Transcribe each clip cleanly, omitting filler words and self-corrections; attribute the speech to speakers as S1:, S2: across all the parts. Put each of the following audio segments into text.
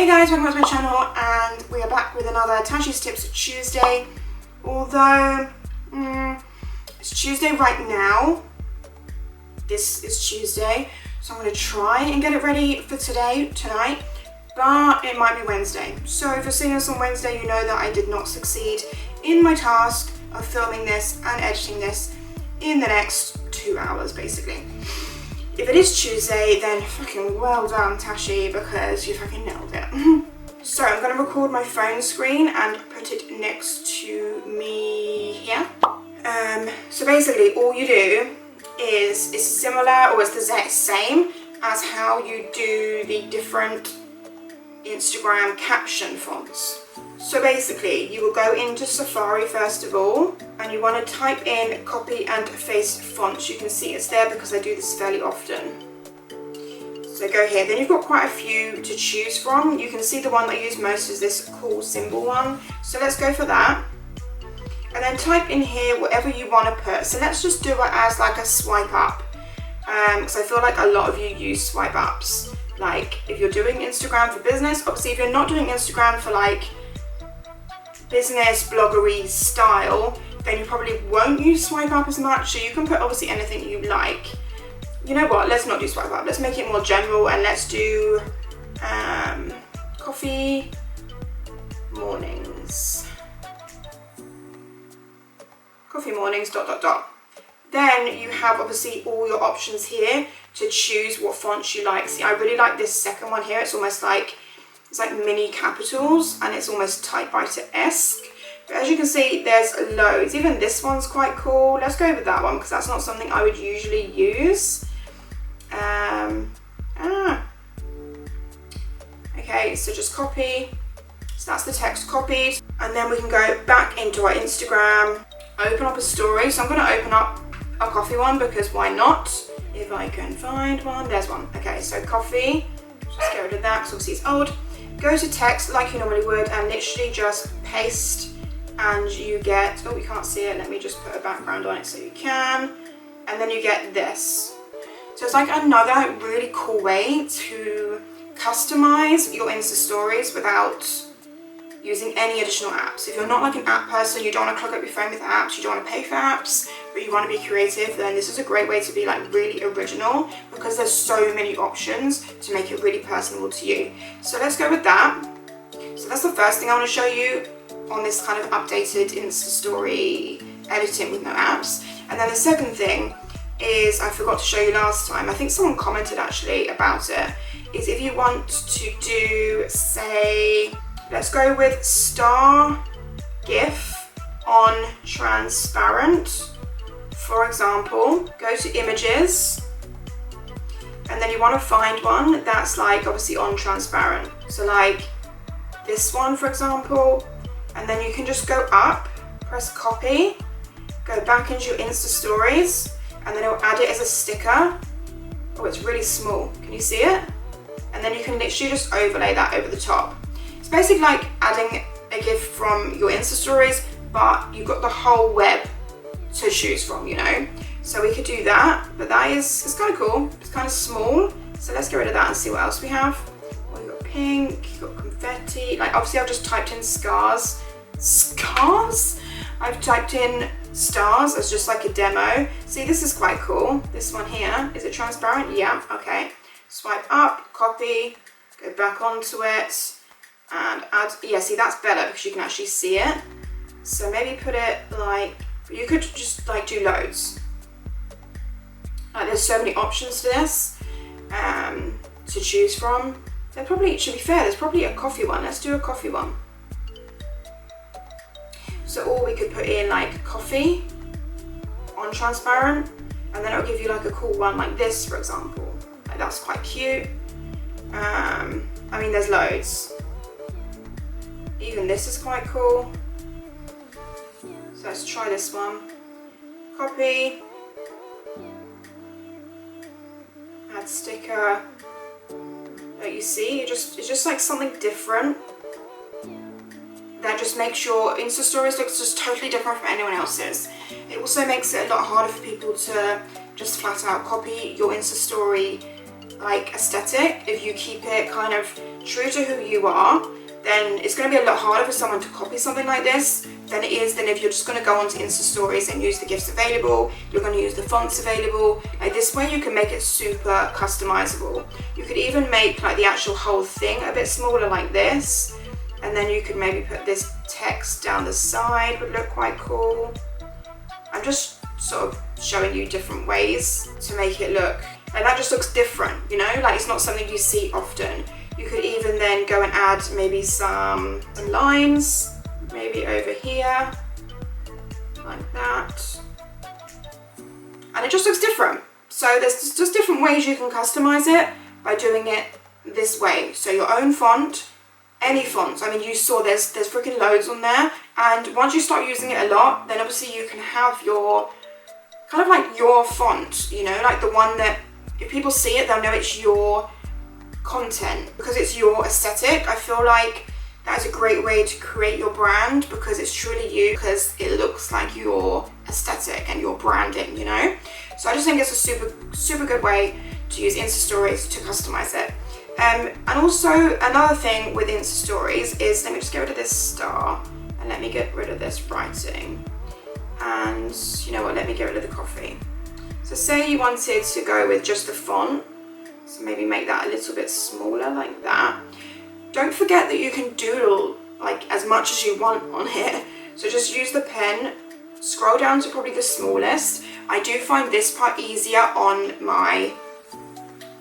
S1: Hey guys, welcome back to my channel, and we are back with another Tashie's Tips Tuesday. Although it's Tuesday right now, this is Tuesday, so I'm going to try and get it ready for tonight, but it might be Wednesday. So if you're seeing this on Wednesday, you know that I did not succeed in my task of filming this and editing this in the next 2 hours basically. If it is Tuesday, then fucking well done, Tashie, because you fucking nailed it. So I'm going to record my phone screen and put it next to me here. So basically all you do is similar, or it's the same as how you do the different Instagram caption fonts. So basically you will go into Safari first of all, and you want to type in copy and paste fonts. You can see it's there because I do this fairly often. So go here, then you've got quite a few to choose from. You can see the one that I use most is this cool symbol one. So let's go for that. And then type in here whatever you want to put. So let's just do it as like a swipe up. Because I feel like a lot of you use swipe ups. Like if you're doing Instagram for business, obviously if you're not doing Instagram for like business bloggery style, then you probably won't use swipe up as much. So you can put obviously anything you like. You know what, let's not do swipe up, let's make it more general, and let's do coffee mornings. Coffee mornings ... Then you have obviously all your options here to choose what fonts you like. See, I really like this second one here. It's almost like, it's like mini capitals and it's almost typewriter-esque. But as you can see, there's loads. Even this one's quite cool. Let's go with that one because that's not something I would usually use. Okay, so just copy. So that's the text copied. And then we can go back into our Instagram, open up a story. So I'm going to open up a coffee one because why not? If I can find one, there's one. Okay, so coffee, just get rid of that because obviously it's old. Go to text like you normally would and literally just paste, and you get, oh, we can't see it, let me just put a background on it so you can, and then you get this. So it's like another really cool way to customize your Insta stories without using any additional apps. If you're not like an app person, you don't want to clog up your phone with apps, you don't want to pay for apps, but you want to be creative, then this is a great way to be like really original because there's so many options to make it really personable to you. So let's go with that. So that's the first thing I want to show you on this kind of updated Insta story editing with no apps. And then the second thing is, I forgot to show you last time, I think someone commented actually about it, is if you want to do, say, let's go with star GIF on transparent, for example. Go to images, and then you want to find one that's like obviously on transparent. So like this one, for example, and then you can just go up, press copy, go back into your Insta stories, and then it will add it as a sticker. Oh, it's really small. Can you see it? And then you can literally just overlay that over the top. It's basically like adding a GIF from your Insta stories, but you've got the whole web to choose from, you know? So we could do that, but that is, it's kind of cool. It's kind of small. So let's get rid of that and see what else we have. Well, you've got pink, you've got confetti. Like obviously I've just typed in scars. Scars? I've typed in stars as just like a demo. See, this is quite cool. This one here, is it transparent? Yeah, okay. Swipe up, copy, go back onto it, and add, yeah, see that's better because you can actually see it. So maybe put it like, you could just like do loads. Like there's so many options to this to choose from. There probably, to be fair, there's probably a coffee one. Let's do a coffee one. So or we could put in like coffee on transparent, and then it'll give you like a cool one like this, for example. Like that's quite cute. I mean, there's loads. Even this is quite cool. So let's try this one. Copy. Add sticker. Like you see, it's just like something different. That just makes your Insta stories look just totally different from anyone else's. It also makes it a lot harder for people to just flat out copy your Insta story like aesthetic, if you keep it kind of true to who you are, then it's going to be a lot harder for someone to copy something like this than it is than if you're just going to go onto Insta stories and use the GIFs available. You're going to use the fonts available. Like this way you can make it super customizable. You could even make like the actual whole thing a bit smaller like this, and then you could maybe put this text down the side, would look quite cool. I'm just sort of showing you different ways to make it look, and that just looks different, you know, like it's not something you see often. You could even then go and add maybe some lines, maybe over here, like that. And it just looks different. So there's just different ways you can customize it by doing it this way. So your own font, any fonts. I mean, you saw there's freaking loads on there. And once you start using it a lot, then obviously you can have your, kind of like your font, you know, like the one that if people see it, they'll know it's your content because it's your aesthetic. I feel like that is a great way to create your brand because it's truly you, because it looks like your aesthetic and your branding, you know. So I just think it's a super good way to use Insta stories to customize it. And also another thing with Insta stories is, let me just get rid of this star and let me get rid of this writing, and you know what, let me get rid of the coffee. So say you wanted to go with just the font, so maybe make that a little bit smaller like that. Don't forget that you can doodle like as much as you want on here. So just use the pen, scroll down to probably the smallest. I do find this part easier on my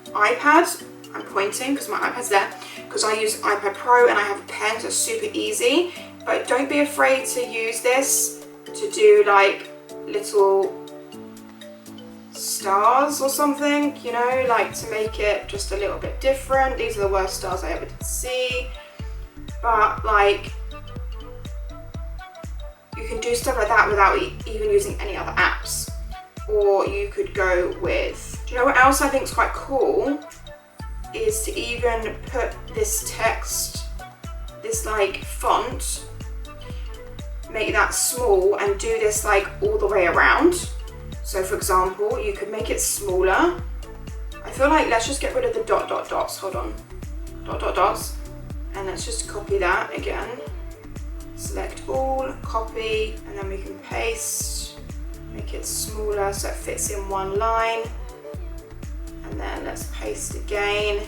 S1: iPad. I'm pointing because my iPad's there, because I use iPad Pro and I have a pen, so it's super easy. But don't be afraid to use this to do like little stars or something, you know, like to make it just a little bit different. These are the worst stars I ever did see, but like you can do stuff like that without even using any other apps. Or you could go with, do you know what else I think is quite cool, is to even put this text, this like font, make that small and do this like all the way around. So for example, you could make it smaller. I feel like let's just get rid of the dots, hold on. Dots, and let's just copy that again. Select all, copy, and then we can paste, make it smaller so it fits in one line. And then let's paste again,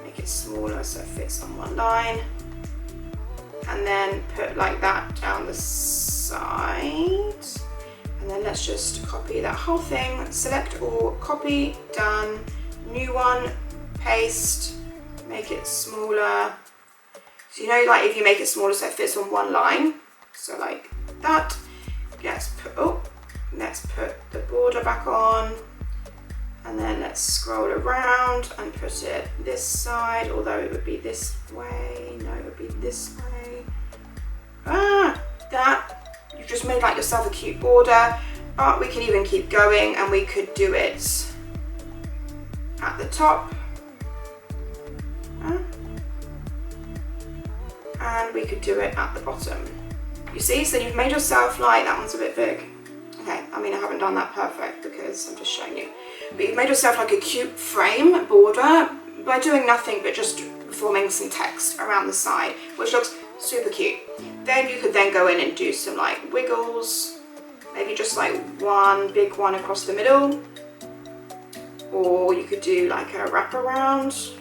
S1: make it smaller so it fits on one line. And then put like that down the side. And then let's just copy that whole thing, select all, copy, done, new one, paste, make it smaller. So you know, like if you make it smaller so it fits on one line, so like that. Let's put the border back on, and then let's scroll around and put it this side, although it would be this way, no, it would be this way. That. You've just made like yourself a cute border, but we can even keep going and we could do it at the top. And we could do it at the bottom. You see, so you've made yourself like, that one's a bit big. Okay, I mean I haven't done that perfect because I'm just showing you. But you've made yourself like a cute frame border by doing nothing but just forming some text around the side, which looks super cute. Then you could then go in and do some like wiggles, maybe just like one big one across the middle, or you could do like a wraparound.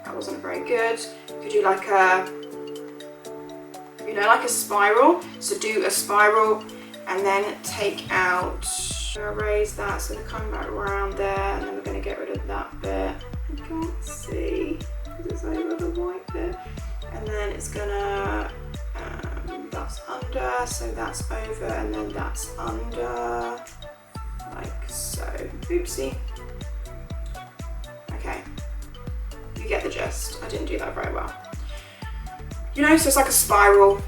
S1: That wasn't very good. You could do like a, you know, like a spiral. So do a spiral and then take out, erase that, it's going to come back around there, and then we're going to get rid of that bit. I can't see because it's over the white bit. And then it's gonna, that's under, so that's over, and then that's under, like so. Oopsie. Okay, you get the gist. I didn't do that very well. You know, so it's like a spiral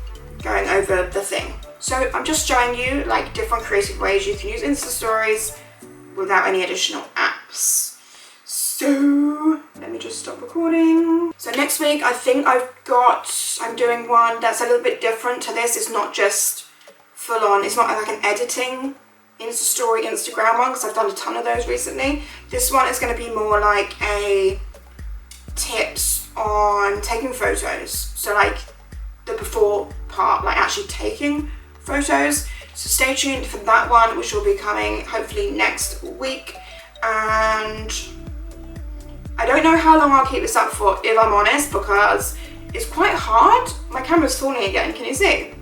S1: going over the thing. So I'm just showing you like different creative ways you can use Insta stories without any additional apps. So let me just stop recording. So next week I think I'm doing one that's a little bit different to this. It's not just full on, it's not like an editing Insta story, Instagram one, because I've done a ton of those recently. This one is going to be more like a tips on taking photos. So like the before part, like actually taking photos. So stay tuned for that one, which will be coming hopefully next week. And I don't know how long I'll keep this up for, if I'm honest, because it's quite hard. My camera's falling again, can you see?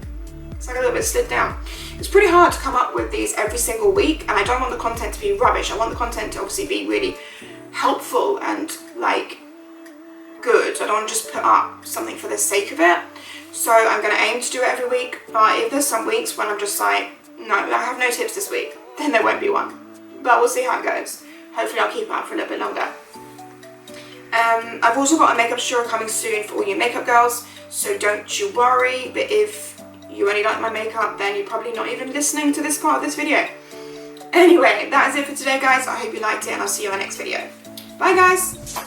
S1: It's like a little bit slid down. It's pretty hard to come up with these every single week, and I don't want the content to be rubbish. I want the content to obviously be really helpful and like good. I don't want to just put up something for the sake of it. So I'm going to aim to do it every week, but if there's some weeks when I'm just like, no, I have no tips this week, then there won't be one. But we'll see how it goes. Hopefully I'll keep it up for a little bit longer. I've also got a makeup tutorial coming soon for all you makeup girls, so don't you worry. But if you only like my makeup, then you're probably not even listening to this part of this video. Anyway, that is it for today, guys. I hope you liked it, and I'll see you in my next video. Bye, guys.